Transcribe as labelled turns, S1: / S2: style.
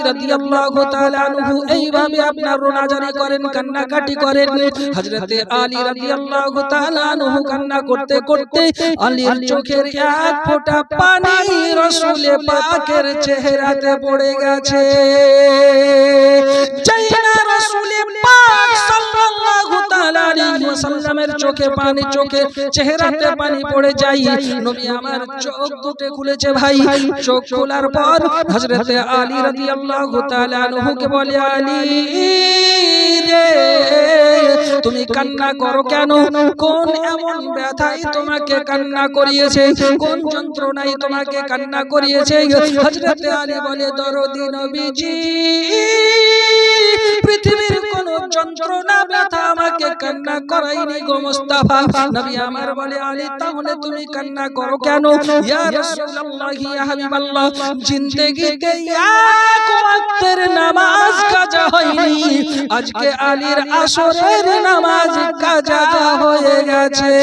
S1: রাদিয়াল্লাহু তাআলা আনহু এইভাবে আপনার রোনাজারি করেন, কান্নাকাটি করেন। হযরতে আলী রাদিয়াল্লাহু তাআলা আনহু কান্না করতে করতে আলীর চোখের এক ফোঁটা পানি রাসূল পাকের চেহারাতে পড়ে গেছে। যাইনা রাসূল পাক সাল্লাল্লাহু তাআলা আলাইহি ওয়াসাল্লামের চোখে পানি, চোখে চেহারাতে পানি পড়ে যায়। নবী আমার চোখ দুটো খুলেছে ভাই। চোখ খোলার পর হযরতে আলী রাদিয়াল্লাহু তাআলা আনহুকে বলে, আলী রে তুমি কান্না করো কেন? কোন এমন ব্যথাই তোমাকে কান্না করিয়েছে? কোন যন্ত্রণাই তোমাকে কান্না করিয়েছে? হযরতে আলী বলে, দরদি নবীজি, পৃথিবীর কোন যন্ত্রণা ব্যথা আমাকে কান্না করায়নি গো মুস্তাফা। নবী আমার বলে, আলী তাহলে তুমি কান্না করো কেন? ইয়া রাসূলুল্লাহ, ইয়া হাবিবাল্লাহ, জিন্দেগিতে এক ওয়াক্তের নামাজ কাজা হয়নি, আজকে আলীর আসরের নামাজ কাজা হয়ে গেছে।